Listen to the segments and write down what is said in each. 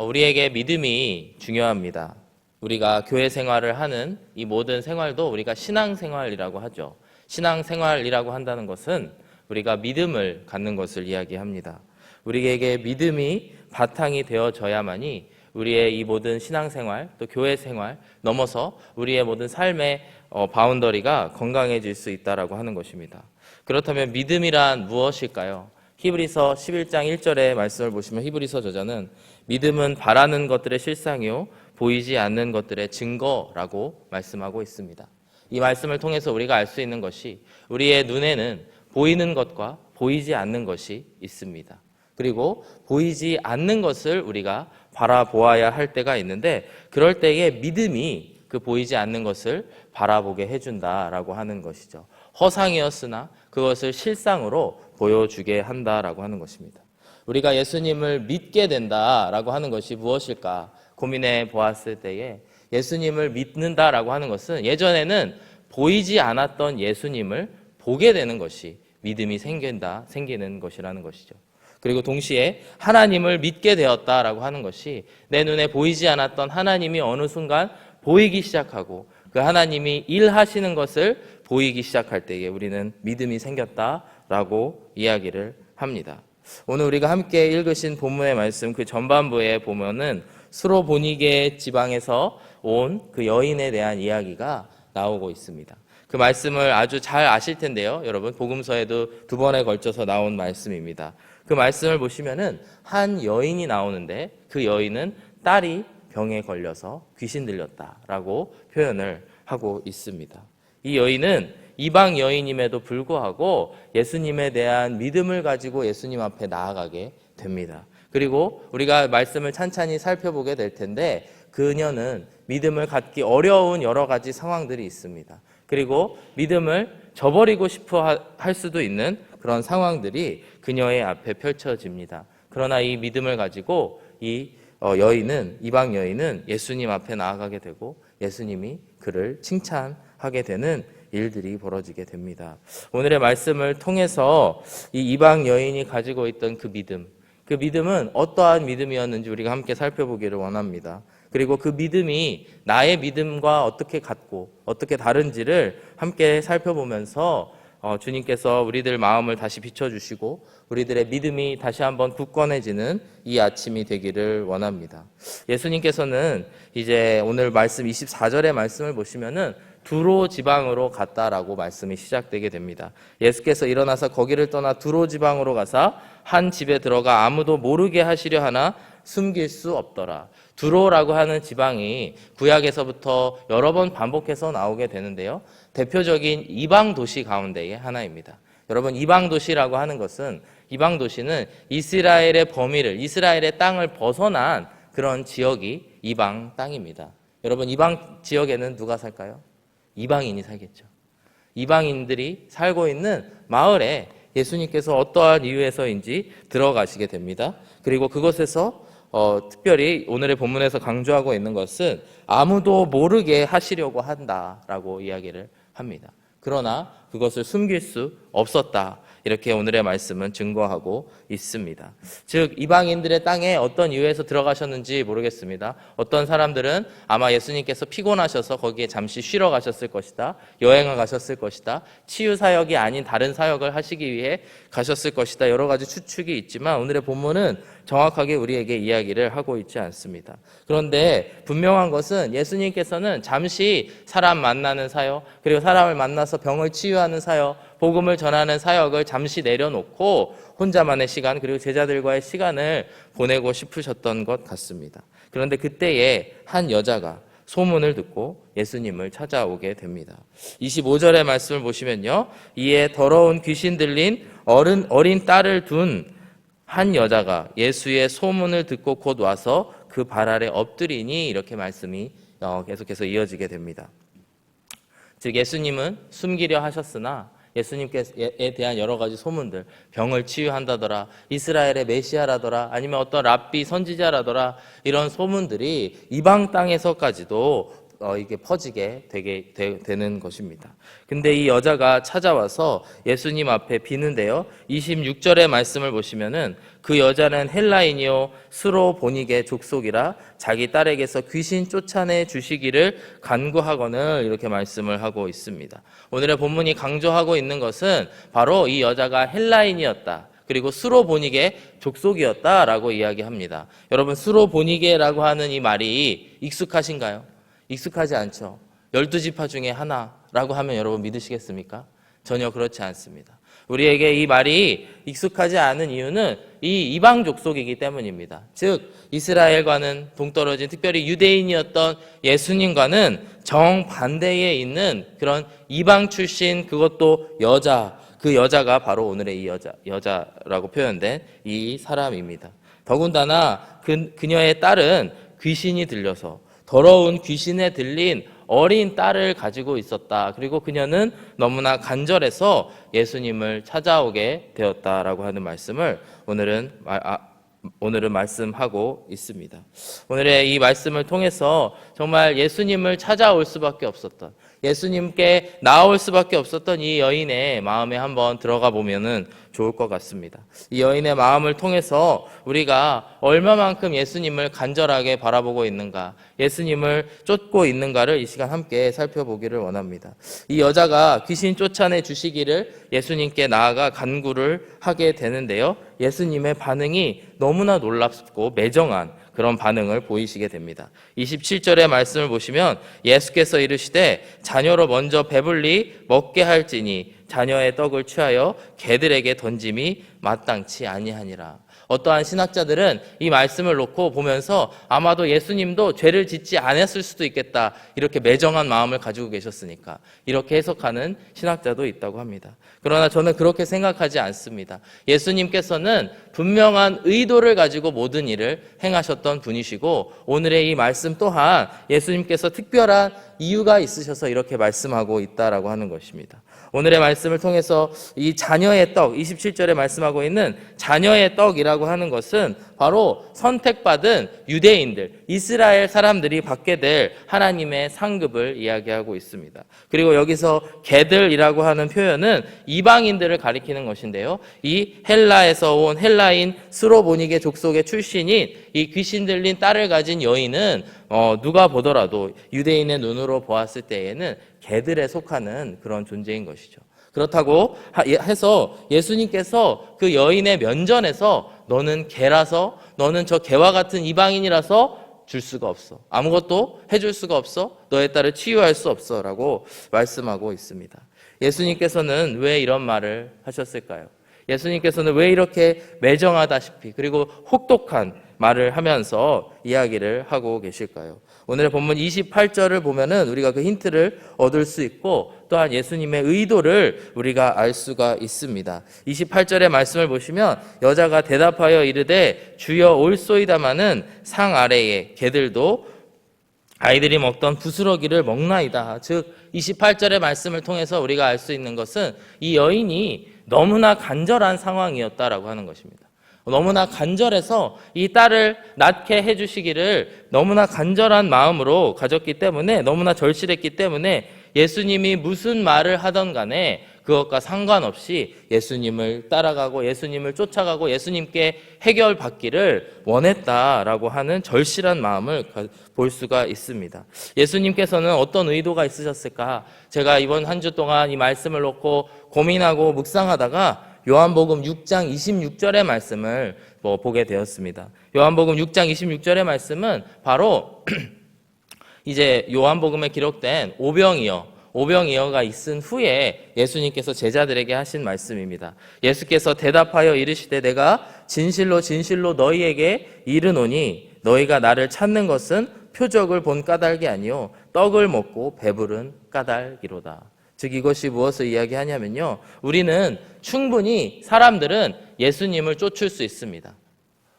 우리에게 믿음이 중요합니다. 우리가 교회 생활을 하는 이 모든 생활도 우리가 신앙생활이라고 하죠. 신앙생활이라고 한다는 것은 우리가 믿음을 갖는 것을 이야기합니다. 우리에게 믿음이 바탕이 되어져야만이 우리의 이 모든 신앙생활 또 교회 생활 넘어서 우리의 모든 삶의 바운더리가 건강해질 수 있다라고 하는 것입니다. 그렇다면 믿음이란 무엇일까요? 히브리서 11장 1절의 말씀을 보시면 히브리서 저자는 믿음은 바라는 것들의 실상이요 보이지 않는 것들의 증거라고 말씀하고 있습니다. 이 말씀을 통해서 우리가 알 수 있는 것이 우리의 눈에는 보이는 것과 보이지 않는 것이 있습니다. 그리고 보이지 않는 것을 우리가 바라보아야 할 때가 있는데 그럴 때에 믿음이 그 보이지 않는 것을 바라보게 해준다라고 하는 것이죠. 허상이었으나 그것을 실상으로 보여주게 한다라고 하는 것입니다. 우리가 예수님을 믿게 된다라고 하는 것이 무엇일까 고민해 보았을 때에 예수님을 믿는다라고 하는 것은 예전에는 보이지 않았던 예수님을 보게 되는 것이 믿음이 생기는 것이라는 것이죠. 그리고 동시에 하나님을 믿게 되었다라고 하는 것이 내 눈에 보이지 않았던 하나님이 어느 순간 보이기 시작하고 그 하나님이 일하시는 것을 보이기 시작할 때에 우리는 믿음이 생겼다라고 이야기를 합니다. 오늘 우리가 함께 읽으신 본문의 말씀 그 전반부에 보면은 수로보니게 지방에서 온 그 여인에 대한 이야기가 나오고 있습니다. 그 말씀을 아주 잘 아실 텐데요. 여러분 복음서에도 2번에 걸쳐서 나온 말씀입니다. 그 말씀을 보시면은 한 여인이 나오는데 그 여인은 딸이 병에 걸려서 귀신 들렸다라고 표현을 하고 있습니다. 이 여인은 이방 여인임에도 불구하고 예수님에 대한 믿음을 가지고 예수님 앞에 나아가게 됩니다. 그리고 우리가 말씀을 찬찬히 살펴보게 될 텐데 그녀는 믿음을 갖기 어려운 여러 가지 상황들이 있습니다. 그리고 믿음을 저버리고 싶어 할 수도 있는 그런 상황들이 그녀의 앞에 펼쳐집니다. 그러나 이 믿음을 가지고 이 이방 여인은 예수님 앞에 나아가게 되고 예수님이 그를 칭찬하게 되는 일들이 벌어지게 됩니다. 오늘의 말씀을 통해서 이 이방 여인이 가지고 있던 그 믿음은 어떠한 믿음이었는지 우리가 함께 살펴보기를 원합니다. 그리고 그 믿음이 나의 믿음과 어떻게 같고 어떻게 다른지를 함께 살펴보면서 주님께서 우리들 마음을 다시 비춰주시고 우리들의 믿음이 다시 한번 굳건해지는 이 아침이 되기를 원합니다. 예수님께서는 이제 오늘 말씀 24절의 말씀을 보시면은 두로 지방으로 갔다라고 말씀이 시작되게 됩니다. 예수께서 일어나서 거기를 떠나 두로 지방으로 가사 한 집에 들어가 아무도 모르게 하시려 하나 숨길 수 없더라. 두로라고 하는 지방이 구약에서부터 여러 번 반복해서 나오게 되는데요. 대표적인 이방 도시 가운데의 하나입니다. 여러분 이방 도시라고 하는 것은 이방 도시는 이스라엘의 범위를 이스라엘의 땅을 벗어난 그런 지역이 이방 땅입니다. 여러분 이방 지역에는 누가 살까요? 이방인이 살겠죠. 이방인들이 살고 있는 마을에 예수님께서 어떠한 이유에서인지 들어가시게 됩니다. 그리고 그곳에서 특별히 오늘의 본문에서 강조하고 있는 것은 아무도 모르게 하시려고 한다라고 이야기를 합니다. 그러나 그것을 숨길 수 없었다. 이렇게 오늘의 말씀은 증거하고 있습니다. 즉 이방인들의 땅에 어떤 이유에서 들어가셨는지 모르겠습니다. 어떤 사람들은 아마 예수님께서 피곤하셔서 거기에 잠시 쉬러 가셨을 것이다. 여행을 가셨을 것이다. 치유 사역이 아닌 다른 사역을 하시기 위해 가셨을 것이다. 여러 가지 추측이 있지만 오늘의 본문은 정확하게 우리에게 이야기를 하고 있지 않습니다. 그런데 분명한 것은 예수님께서는 잠시 사람 만나는 사역, 그리고 사람을 만나서 병을 치유하는 사역, 복음을 전하는 사역을 잠시 내려놓고 혼자만의 시간 그리고 제자들과의 시간을 보내고 싶으셨던 것 같습니다. 그런데 그때에 한 여자가 소문을 듣고 예수님을 찾아오게 됩니다. 25절의 말씀을 보시면요. 이에 더러운 귀신 들린 어린 딸을 둔 한 여자가 예수의 소문을 듣고 곧 와서 그 발 아래 엎드리니 이렇게 말씀이 계속해서 이어지게 됩니다. 즉 예수님은 숨기려 하셨으나 예수님께 대한 여러 가지 소문들, 병을 치유한다더라, 이스라엘의 메시아라더라, 아니면 어떤 랍비 선지자라더라, 이런 소문들이 이방 땅에서까지도 이게 퍼지게 되는 것입니다. 근데 이 여자가 찾아와서 예수님 앞에 비는데요. 26절의 말씀을 보시면은 그 여자는 헬라인이요 스로보닉의 족속이라 자기 딸에게서 귀신 쫓아내 주시기를 간구하거늘 이렇게 말씀을 하고 있습니다. 오늘의 본문이 강조하고 있는 것은 바로 이 여자가 헬라인이었다. 그리고 스로보닉의 족속이었다라고 이야기합니다. 여러분, 스로보니게라고 하는 이 말이 익숙하신가요? 익숙하지 않죠. 12지파 중에 하나라고 하면 여러분 믿으시겠습니까? 전혀 그렇지 않습니다. 우리에게 이 말이 익숙하지 않은 이유는 이 이방 족속이기 때문입니다. 즉 이스라엘과는 동떨어진, 특별히 유대인이었던 예수님과는 정반대에 있는 그런 이방 출신, 그것도 여자, 그 여자가 바로 오늘의 이 여자라고 표현된 이 사람입니다. 더군다나 그녀의 딸은 귀신이 들려서 더러운 귀신에 들린 어린 딸을 가지고 있었다. 그리고 그녀는 너무나 간절해서 예수님을 찾아오게 되었다라고 하는 말씀을 오늘은 말씀하고 있습니다. 오늘의 이 말씀을 통해서 정말 예수님을 찾아올 수밖에 없었던, 예수님께 나올 수밖에 없었던 이 여인의 마음에 한번 들어가 보면은 좋을 것 같습니다. 이 여인의 마음을 통해서 우리가 얼마만큼 예수님을 간절하게 바라보고 있는가, 예수님을 쫓고 있는가를 이 시간 함께 살펴보기를 원합니다. 이 여자가 귀신 쫓아내 주시기를 예수님께 나아가 간구를 하게 되는데요, 예수님의 반응이 너무나 놀랍고 매정한 그런 반응을 보이시게 됩니다. 27절의 말씀을 보시면 예수께서 이르시되 자녀로 먼저 배불리 먹게 할지니 자녀의 떡을 취하여 개들에게 던짐이 마땅치 아니하니라. 어떠한 신학자들은 이 말씀을 놓고 보면서 아마도 예수님도 죄를 짓지 않았을 수도 있겠다, 이렇게 매정한 마음을 가지고 계셨으니까 이렇게 해석하는 신학자도 있다고 합니다. 그러나 저는 그렇게 생각하지 않습니다. 예수님께서는 분명한 의도를 가지고 모든 일을 행하셨던 분이시고, 오늘의 이 말씀 또한 예수님께서 특별한 이유가 있으셔서 이렇게 말씀하고 있다라고 하는 것입니다. 오늘의 말씀을 통해서 이 자녀의 떡, 27절에 말씀하고 있는 자녀의 떡이라고 하는 것은 바로 선택받은 유대인들, 이스라엘 사람들이 받게 될 하나님의 상급을 이야기하고 있습니다. 그리고 여기서 개들이라고 하는 표현은 이방인들을 가리키는 것인데요, 이 헬라에서 온 헬라인 스로보닉의 족속의 출신인 이 귀신 들린 딸을 가진 여인은 누가 보더라도 유대인의 눈으로 보았을 때에는 개들에 속하는 그런 존재인 것이죠. 그렇다고 해서 예수님께서 그 여인의 면전에서 너는 개라서, 너는 저 개와 같은 이방인이라서 줄 수가 없어, 아무것도 해줄 수가 없어, 너의 딸을 치유할 수 없어 라고 말씀하고 있습니다. 예수님께서는 왜 이런 말을 하셨을까요? 예수님께서는 왜 이렇게 매정하다시피 그리고 혹독한 말을 하면서 이야기를 하고 계실까요? 오늘의 본문 28절을 보면은 우리가 그 힌트를 얻을 수 있고, 또한 예수님의 의도를 우리가 알 수가 있습니다. 28절의 말씀을 보시면 여자가 대답하여 이르되 주여 올소이다마는 상 아래에 개들도 아이들이 먹던 부스러기를 먹나이다. 즉 28절의 말씀을 통해서 우리가 알 수 있는 것은 이 여인이 너무나 간절한 상황이었다라고 하는 것입니다. 너무나 간절해서 이 딸을 낳게 해주시기를 너무나 간절한 마음으로 가졌기 때문에, 너무나 절실했기 때문에 예수님이 무슨 말을 하던 간에 그것과 상관없이 예수님을 따라가고 예수님을 쫓아가고 예수님께 해결받기를 원했다라고 하는 절실한 마음을 볼 수가 있습니다. 예수님께서는 어떤 의도가 있으셨을까? 제가 이번 한 주 동안 이 말씀을 놓고 고민하고 묵상하다가 요한복음 6장 26절의 말씀을 보게 되었습니다. 요한복음 6장 26절의 말씀은 바로 이제 요한복음에 기록된 오병이어가 있은 후에 예수님께서 제자들에게 하신 말씀입니다. 예수께서 대답하여 이르시되 내가 진실로 진실로 너희에게 이르노니 너희가 나를 찾는 것은 표적을 본 까닭이 아니요 떡을 먹고 배부른 까닭이로다. 즉 이것이 무엇을 이야기하냐면요, 우리는 충분히 사람들은 예수님을 쫓을 수 있습니다.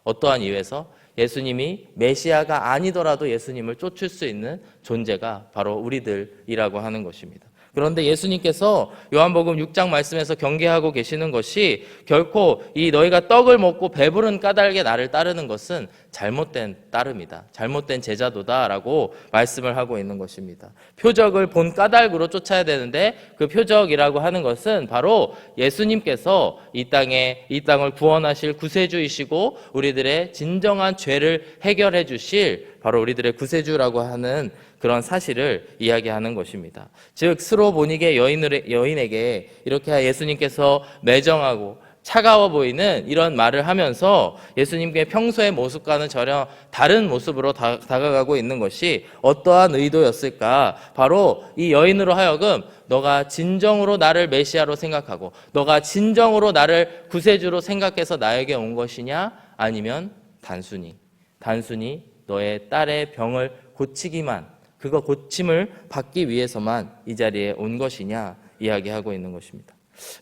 어떠한 이유에서? 예수님이 메시아가 아니더라도 예수님을 쫓을 수 있는 존재가 바로 우리들이라고 하는 것입니다. 그런데 예수님께서 요한복음 6장 말씀에서 경계하고 계시는 것이 결코 이 너희가 떡을 먹고 배부른 까닭에 나를 따르는 것은 잘못된 따름이다. 잘못된 제자도다라고 말씀을 하고 있는 것입니다. 표적을 본 까닭으로 쫓아야 되는데 그 표적이라고 하는 것은 바로 예수님께서 이 땅을 구원하실 구세주이시고 우리들의 진정한 죄를 해결해 주실 바로 우리들의 구세주라고 하는 그런 사실을 이야기하는 것입니다. 즉 스로보니게 여인에게 이렇게 예수님께서 매정하고 차가워 보이는 이런 말을 하면서 예수님의 평소의 모습과는 전혀 다른 모습으로 다가가고 있는 것이 어떠한 의도였을까? 바로 이 여인으로 하여금 너가 진정으로 나를 메시아로 생각하고 너가 진정으로 나를 구세주로 생각해서 나에게 온 것이냐? 아니면 단순히 너의 딸의 병을 고치기만 그거 고침을 받기 위해서만 이 자리에 온 것이냐 이야기하고 있는 것입니다.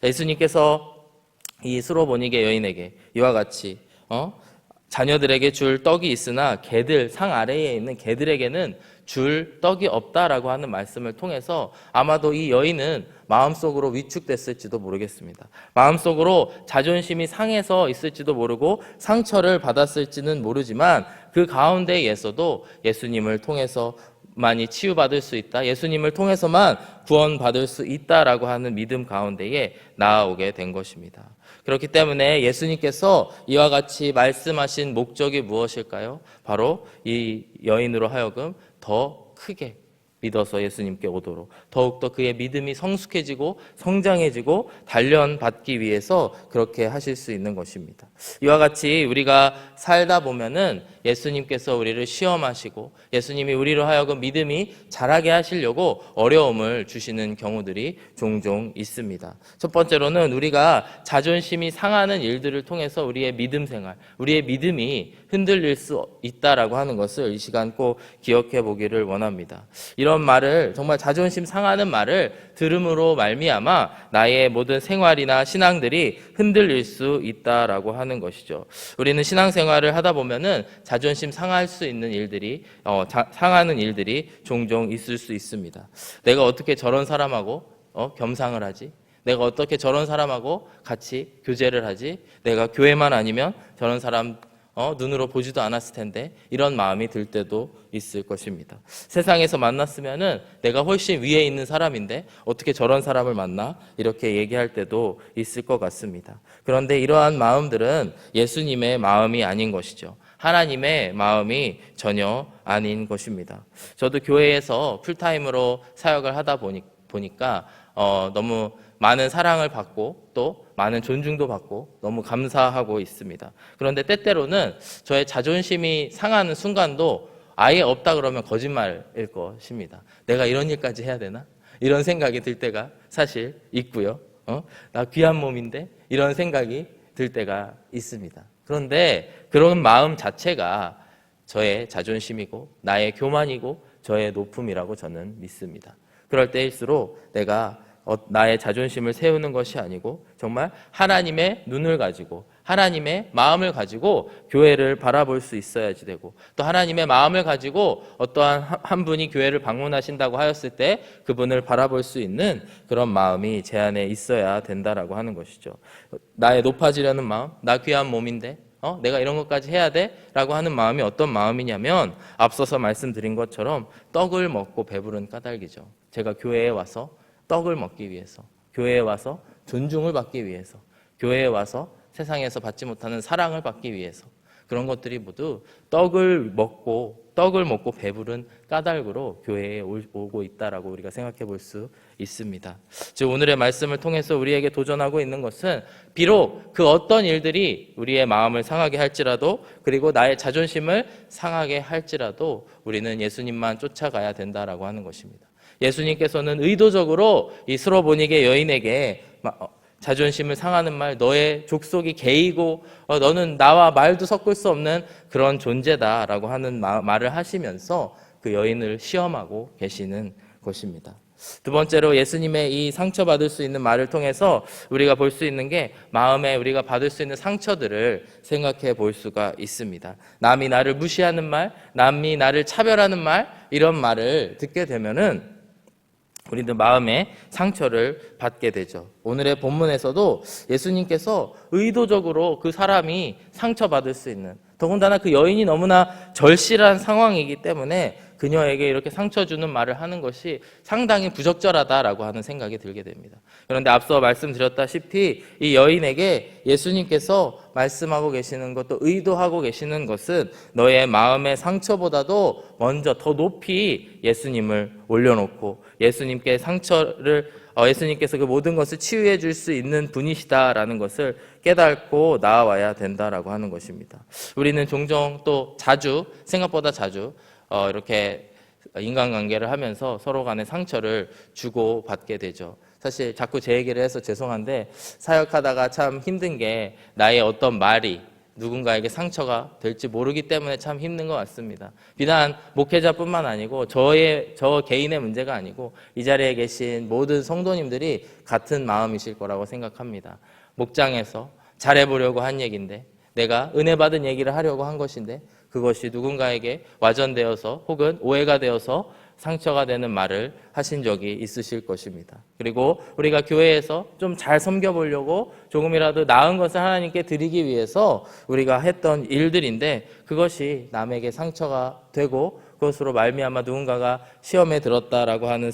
예수님께서 이 스로보니게 여인에게 이와 같이 자녀들에게 줄 떡이 있으나 상 아래에 있는 개들에게는 줄 떡이 없다라고 하는 말씀을 통해서 아마도 이 여인은 마음속으로 위축됐을지도 모르겠습니다. 마음속으로 자존심이 상해서 있을지도 모르고 상처를 받았을지는 모르지만 그 가운데에서도 예수님을 통해서 많이 치유받을 수 있다. 예수님을 통해서만 구원받을 수 있다라고 하는 믿음 가운데에 나아오게 된 것입니다. 그렇기 때문에 예수님께서 이와 같이 말씀하신 목적이 무엇일까요? 바로 이 여인으로 하여금 더 크게 믿어서 예수님께 오도록 더욱더 그의 믿음이 성숙해지고 성장해지고 단련받기 위해서 그렇게 하실 수 있는 것입니다. 이와 같이 우리가 살다 보면은 예수님께서 우리를 시험하시고 예수님이 우리로 하여금 믿음이 자라게 하시려고 어려움을 주시는 경우들이 종종 있습니다. 첫 번째로는 우리가 자존심이 상하는 일들을 통해서 우리의 믿음 생활, 우리의 믿음이 흔들릴 수 있다라고 하는 것을 이 시간 꼭 기억해 보기를 원합니다. 이런 말을 정말 자존심 상하는 말을 들음으로 말미암아 나의 모든 생활이나 신앙들이 흔들릴 수 있다라고 하는 것이죠. 우리는 신앙생활을 하다 보면은 자존심 상할 수 있는 일들이 상하는 일들이 종종 있을 수 있습니다. 내가 어떻게 저런 사람하고 겸상을 하지? 내가 어떻게 저런 사람하고 같이 교제를 하지? 내가 교회만 아니면 저런 사람 눈으로 보지도 않았을 텐데 이런 마음이 들 때도 있을 것입니다. 세상에서 만났으면은 내가 훨씬 위에 있는 사람인데 어떻게 저런 사람을 만나? 이렇게 얘기할 때도 있을 것 같습니다. 그런데 이러한 마음들은 예수님의 마음이 아닌 것이죠. 하나님의 마음이 전혀 아닌 것입니다. 저도 교회에서 풀타임으로 사역을 하다 보니까 너무 많은 사랑을 받고 또 많은 존중도 받고 너무 감사하고 있습니다. 그런데 때때로는 저의 자존심이 상하는 순간도 아예 없다 그러면 거짓말일 것입니다. 내가 이런 일까지 해야 되나? 이런 생각이 들 때가 사실 있고요. 나 귀한 몸인데 이런 생각이 들 때가 있습니다. 그런데 그런 마음 자체가 저의 자존심이고 나의 교만이고 저의 높음이라고 저는 믿습니다. 그럴 때일수록 내가 나의 자존심을 세우는 것이 아니고 정말 하나님의 눈을 가지고 하나님의 마음을 가지고 교회를 바라볼 수 있어야지 되고 또 하나님의 마음을 가지고 어떠한 한 분이 교회를 방문하신다고 하였을 때 그분을 바라볼 수 있는 그런 마음이 제 안에 있어야 된다라고 하는 것이죠. 나의 높아지려는 마음, 나 귀한 몸인데 내가 이런 것까지 해야 돼? 라고 하는 마음이 어떤 마음이냐면 앞서서 말씀드린 것처럼 떡을 먹고 배부른 까닭이죠. 제가 교회에 와서 떡을 먹기 위해서, 교회에 와서 존중을 받기 위해서, 교회에 와서 세상에서 받지 못하는 사랑을 받기 위해서 그런 것들이 모두 떡을 먹고 배부른 까닭으로 교회에 오고 있다라고 우리가 생각해 볼 수 있습니다. 즉 오늘의 말씀을 통해서 우리에게 도전하고 있는 것은 비록 그 어떤 일들이 우리의 마음을 상하게 할지라도 그리고 나의 자존심을 상하게 할지라도 우리는 예수님만 쫓아가야 된다라고 하는 것입니다. 예수님께서는 의도적으로 이 스로보니게 여인에게 자존심을 상하는 말, 너의 족속이 개이고 너는 나와 말도 섞을 수 없는 그런 존재다라고 하는 말을 하시면서 그 여인을 시험하고 계시는 것입니다. 두 번째로 예수님의 이 상처받을 수 있는 말을 통해서 우리가 볼 수 있는 게 마음에 우리가 받을 수 있는 상처들을 생각해 볼 수가 있습니다. 남이 나를 무시하는 말, 남이 나를 차별하는 말, 이런 말을 듣게 되면은 우리는 마음의 상처를 받게 되죠. 오늘의 본문에서도 예수님께서 의도적으로 그 사람이 상처받을 수 있는, 더군다나 그 여인이 너무나 절실한 상황이기 때문에 그녀에게 이렇게 상처 주는 말을 하는 것이 상당히 부적절하다라고 하는 생각이 들게 됩니다. 그런데 앞서 말씀드렸다시피 이 여인에게 예수님께서 말씀하고 계시는 것, 또 의도하고 계시는 것은 너의 마음의 상처보다도 먼저 더 높이 예수님을 올려놓고 예수님께서 그 모든 것을 치유해 줄 수 있는 분이시다라는 것을 깨닫고 나아와야 된다라고 하는 것입니다. 우리는 종종 또 생각보다 자주 이렇게 인간관계를 하면서 서로 간에 상처를 주고받게 되죠. 사실 자꾸 제 얘기를 해서 죄송한데, 사역하다가 참 힘든 게 나의 어떤 말이 누군가에게 상처가 될지 모르기 때문에 참 힘든 것 같습니다. 비단 목회자뿐만 아니고 저 개인의 문제가 아니고 이 자리에 계신 모든 성도님들이 같은 마음이실 거라고 생각합니다. 목장에서 잘해보려고 한 얘기인데, 내가 은혜 받은 얘기를 하려고 한 것인데 그것이 누군가에게 와전되어서 혹은 오해가 되어서 상처가 되는 말을 하신 적이 있으실 것입니다. 그리고 우리가 교회에서 좀 잘 섬겨보려고 조금이라도 나은 것을 하나님께 드리기 위해서 우리가 했던 일들인데 그것이 남에게 상처가 되고 그것으로 말미암아 누군가가 시험에 들었다라고 하는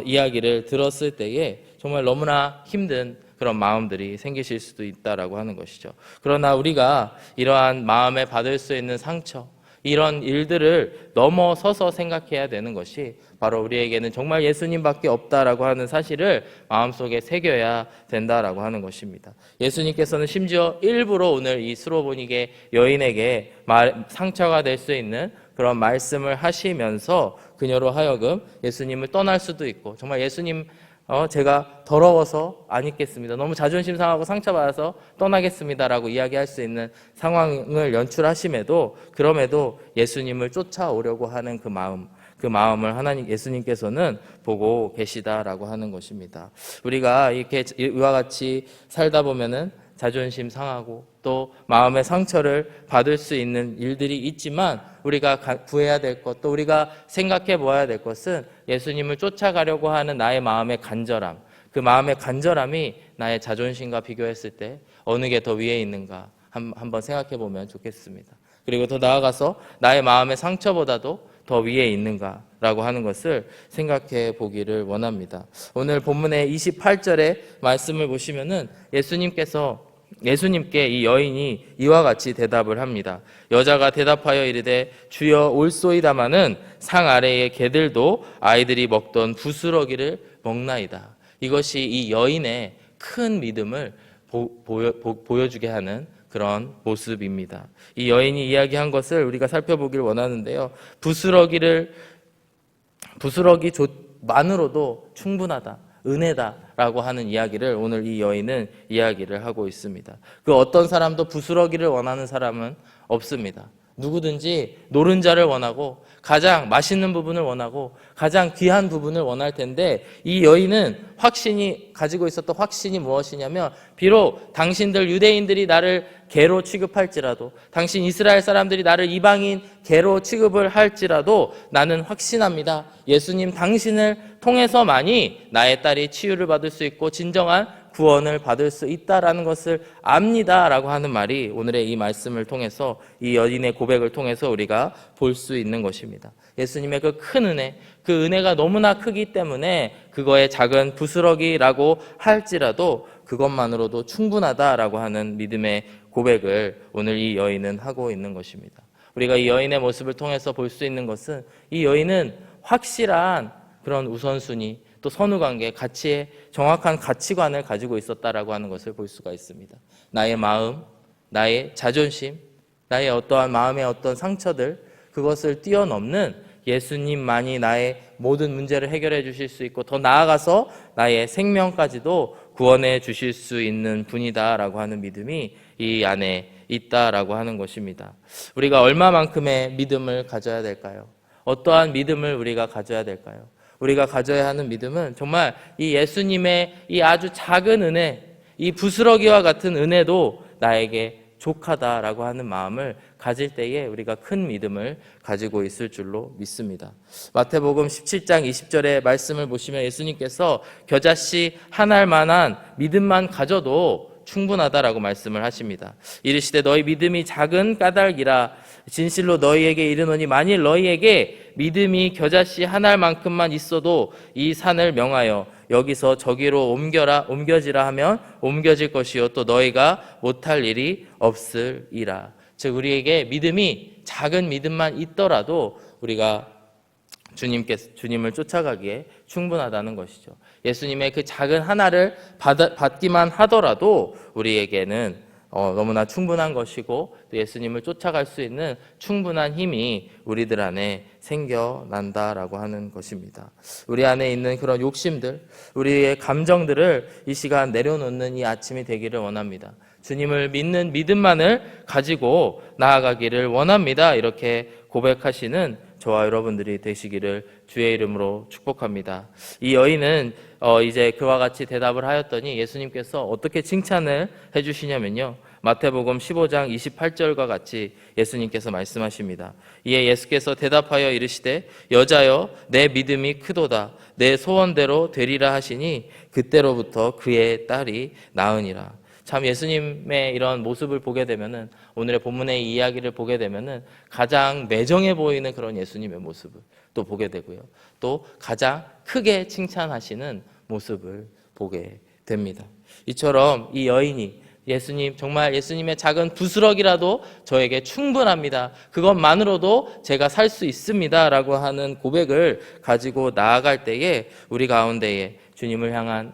이야기를 들었을 때에 정말 너무나 힘든 그런 마음들이 생기실 수도 있다라고 하는 것이죠. 그러나 우리가 이러한 마음에 받을 수 있는 상처, 이런 일들을 넘어서서 생각해야 되는 것이 바로 우리에게는 정말 예수님밖에 없다라고 하는 사실을 마음속에 새겨야 된다라고 하는 것입니다. 예수님께서는 심지어 일부러 오늘 이 스로보니게 여인에게 상처가 될 수 있는 그런 말씀을 하시면서 그녀로 하여금 예수님을 떠날 수도 있고, 정말 예수님 제가 더러워서 안 있겠습니다, 너무 자존심 상하고 상처받아서 떠나겠습니다라고 이야기할 수 있는 상황을 연출하심에도, 그럼에도 예수님을 쫓아오려고 하는 그 마음을 예수님께서는 보고 계시다라고 하는 것입니다. 우리가 이렇게 이와 같이 살다 보면은 자존심 상하고 또 마음의 상처를 받을 수 있는 일들이 있지만, 우리가 구해야 될 것, 또 우리가 생각해 보아야 될 것은 예수님을 쫓아가려고 하는 나의 마음의 간절함, 그 마음의 간절함이 나의 자존심과 비교했을 때 어느 게 더 위에 있는가 한번 생각해 보면 좋겠습니다. 그리고 더 나아가서 나의 마음의 상처보다도 더 위에 있는가라고 하는 것을 생각해 보기를 원합니다. 오늘 본문의 28절의 말씀을 보시면은 예수님께 이 여인이 이와 같이 대답을 합니다. 여자가 대답하여 이르되 주여 올소이다마는 상 아래의 개들도 아이들이 먹던 부스러기를 먹나이다. 이것이 이 여인의 큰 믿음을 보여주게 하는 그런 모습입니다. 이 여인이 이야기한 것을 우리가 살펴보길 원하는데요. 부스러기만으로도 충분하다, 은혜다라고 하는 이야기를 오늘 이 여인은 이야기를 하고 있습니다. 그 어떤 사람도 부스러기를 원하는 사람은 없습니다. 누구든지 노른자를 원하고 가장 맛있는 부분을 원하고 가장 귀한 부분을 원할 텐데, 이 여인은 가지고 있었던 확신이 무엇이냐면, 비록 당신들 유대인들이 나를 개로 취급할지라도, 당신 이스라엘 사람들이 나를 이방인 개로 취급을 할지라도 나는 확신합니다. 예수님 당신을 통해서만이 나의 딸이 치유를 받을 수 있고 진정한 구원을 받을 수 있다라는 것을 압니다라고 하는 말이 오늘의 이 말씀을 통해서, 이 여인의 고백을 통해서 우리가 볼 수 있는 것입니다. 예수님의 그 큰 은혜, 그 은혜가 너무나 크기 때문에 그거의 작은 부스러기라고 할지라도 그것만으로도 충분하다라고 하는 믿음의 고백을 오늘 이 여인은 하고 있는 것입니다. 우리가 이 여인의 모습을 통해서 볼 수 있는 것은, 이 여인은 확실한 그런 우선순위, 또 선후관계, 정확한 가치관을 가지고 있었다라고 하는 것을 볼 수가 있습니다. 나의 마음, 나의 자존심, 나의 어떠한 마음의 어떤 상처들, 그것을 뛰어넘는 예수님만이 나의 모든 문제를 해결해 주실 수 있고, 더 나아가서 나의 생명까지도 구원해 주실 수 있는 분이다라고 하는 믿음이 이 안에 있다라고 하는 것입니다. 우리가 얼마만큼의 믿음을 가져야 될까요? 어떠한 믿음을 우리가 가져야 될까요? 우리가 가져야 하는 믿음은 정말 이 예수님의 이 아주 작은 은혜, 이 부스러기와 같은 은혜도 나에게 족하다라고 하는 마음을 가질 때에 우리가 큰 믿음을 가지고 있을 줄로 믿습니다. 마태복음 17장 20절의 말씀을 보시면 예수님께서 겨자씨 한 알만한 믿음만 가져도 충분하다라고 말씀을 하십니다. 이르시되 너희 믿음이 작은 까닭이라 진실로 너희에게 이르노니 만일 너희에게 믿음이 겨자씨 한 알만큼만 있어도 이 산을 명하여 여기서 저기로 옮겨지라 하면 옮겨질 것이요 또 너희가 못할 일이 없으리라. 즉 우리에게 믿음이 작은 믿음만 있더라도 우리가 주님을 쫓아가기에 충분하다는 것이죠. 예수님의 그 작은 하나를 받기만 하더라도 우리에게는 너무나 충분한 것이고 또 예수님을 쫓아갈 수 있는 충분한 힘이 우리들 안에 생겨난다라고 하는 것입니다. 우리 안에 있는 그런 욕심들, 우리의 감정들을 이 시간 내려놓는 이 아침이 되기를 원합니다. 주님을 믿는 믿음만을 가지고 나아가기를 원합니다. 이렇게 고백하시는 저와 여러분들이 되시기를 주의 이름으로 축복합니다. 이 여인은 이제 그와 같이 대답을 하였더니 예수님께서 어떻게 칭찬을 해주시냐면요, 마태복음 15장 28절과 같이 예수님께서 말씀하십니다. 이에 예수께서 대답하여 이르시되 여자여 내 믿음이 크도다 내 소원대로 되리라 하시니 그때로부터 그의 딸이 나으니라. 참 예수님의 이런 모습을 보게 되면은, 오늘의 본문의 이야기를 보게 되면은 가장 매정해 보이는 그런 예수님의 모습을 또 보게 되고요, 또 가장 크게 칭찬하시는 모습을 보게 됩니다. 이처럼 이 여인이 정말 예수님의 작은 부스럭이라도 저에게 충분합니다, 그것만으로도 제가 살 수 있습니다 라고 하는 고백을 가지고 나아갈 때에 우리 가운데에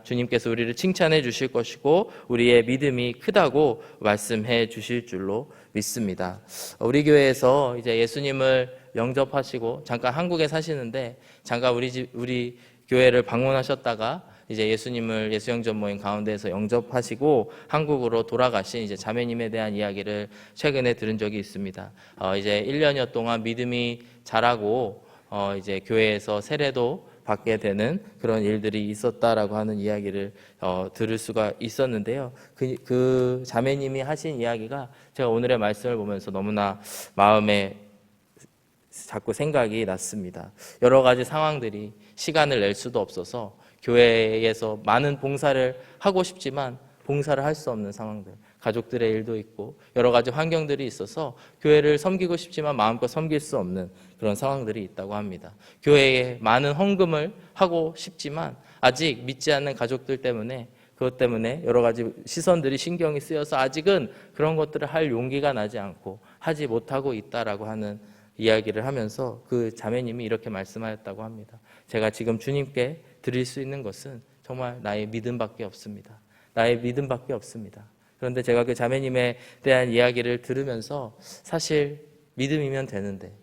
주님께서 우리를 칭찬해 주실 것이고 우리의 믿음이 크다고 말씀해 주실 줄로 믿습니다. 우리 교회에서 이제 예수님을 영접하시고 잠깐 한국에 사시는데, 잠깐 우리 교회를 방문하셨다가 이제 예수님을 예수영접 모임 가운데에서 영접하시고 한국으로 돌아가신 이제 자매님에 대한 이야기를 최근에 들은 적이 있습니다. 이제 1년여 동안 믿음이 자라고 이제 교회에서 세례도 받게 되는 그런 일들이 있었다라고 하는 이야기를 들을 수가 있었는데요. 그 자매님이 하신 이야기가 제가 오늘의 말씀을 보면서 너무나 마음에 자꾸 생각이 났습니다. 여러 가지 상황들이 시간을 낼 수도 없어서 교회에서 많은 봉사를 하고 싶지만 봉사를 할 수 없는 상황들, 가족들의 일도 있고 여러 가지 환경들이 있어서 교회를 섬기고 싶지만 마음껏 섬길 수 없는 그런 상황들이 있다고 합니다. 교회에 많은 헌금을 하고 싶지만 아직 믿지 않는 가족들 때문에, 그것 때문에 여러 가지 시선들이 신경이 쓰여서 아직은 그런 것들을 할 용기가 나지 않고 하지 못하고 있다라고 하는 이야기를 하면서 그 자매님이 이렇게 말씀하였다고 합니다. 제가 지금 주님께 드릴 수 있는 것은 정말 나의 믿음밖에 없습니다. 나의 믿음밖에 없습니다. 그런데 제가 그 자매님에 대한 이야기를 들으면서 사실 믿음이면 되는데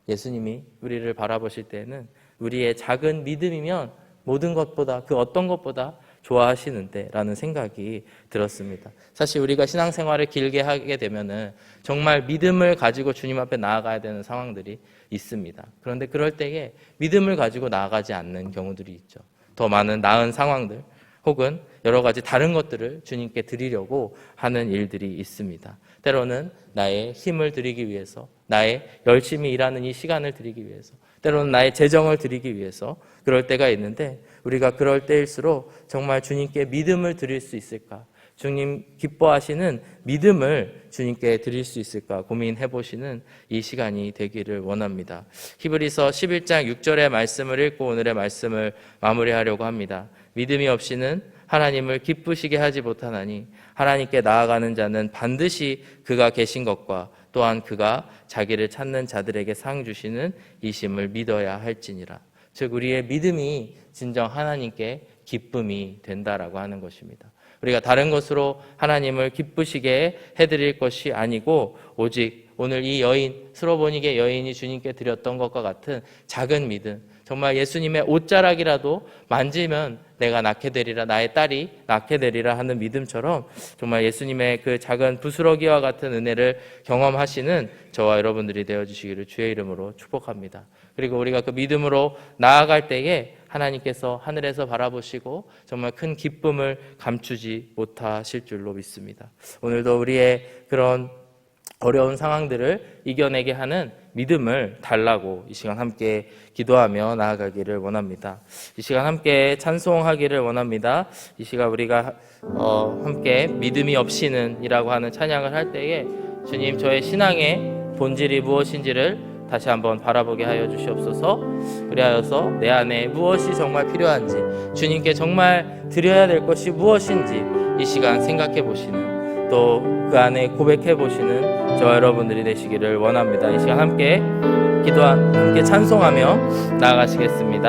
예수님이 우리를 바라보실 때는 우리의 작은 믿음이면 모든 것보다, 그 어떤 것보다 좋아하시는데 라는 생각이 들었습니다. 사실 우리가 신앙생활을 길게 하게 되면은 정말 믿음을 가지고 주님 앞에 나아가야 되는 상황들이 있습니다. 그런데 그럴 때에 믿음을 가지고 나아가지 않는 경우들이 있죠. 더 많은 나은 상황들 혹은 여러 가지 다른 것들을 주님께 드리려고 하는 일들이 있습니다. 때로는 나의 힘을 드리기 위해서, 나의 열심히 일하는 이 시간을 드리기 위해서, 때로는 나의 재정을 드리기 위해서 그럴 때가 있는데, 우리가 그럴 때일수록 정말 주님께 믿음을 드릴 수 있을까, 주님 기뻐하시는 믿음을 주님께 드릴 수 있을까 고민해 보시는 이 시간이 되기를 원합니다. 히브리서 11장 6절의 말씀을 읽고 오늘의 말씀을 마무리하려고 합니다. 믿음이 없이는 하나님을 기쁘시게 하지 못하나니 하나님께 나아가는 자는 반드시 그가 계신 것과 또한 그가 자기를 찾는 자들에게 상 주시는 이심을 믿어야 할지니라. 즉 우리의 믿음이 진정 하나님께 기쁨이 된다라고 하는 것입니다. 우리가 다른 것으로 하나님을 기쁘시게 해드릴 것이 아니고 오직 오늘 이 여인, 스로보니게 여인이 주님께 드렸던 것과 같은 작은 믿음, 정말 예수님의 옷자락이라도 만지면 내가 낳게 되리라, 나의 딸이 낳게 되리라 하는 믿음처럼 정말 예수님의 그 작은 부스러기와 같은 은혜를 경험하시는 저와 여러분들이 되어주시기를 주의 이름으로 축복합니다. 그리고 우리가 그 믿음으로 나아갈 때에 하나님께서 하늘에서 바라보시고 정말 큰 기쁨을 감추지 못하실 줄로 믿습니다. 오늘도 우리의 그런 어려운 상황들을 이겨내게 하는 믿음을 달라고 이 시간 함께 기도하며 나아가기를 원합니다. 이 시간 함께 찬송하기를 원합니다. 이 시간 우리가 함께 믿음이 없이는 이라고 하는 찬양을 할 때에 주님, 저의 신앙의 본질이 무엇인지를 다시 한번 바라보게 하여 주시옵소서. 그리하여서 내 안에 무엇이 정말 필요한지, 주님께 정말 드려야 될 것이 무엇인지 이 시간 생각해 보시는, 또 그 안에 고백해 보시는 저와 여러분들이 되시기를 원합니다. 이 시간 함께 함께 찬송하며 나아가시겠습니다.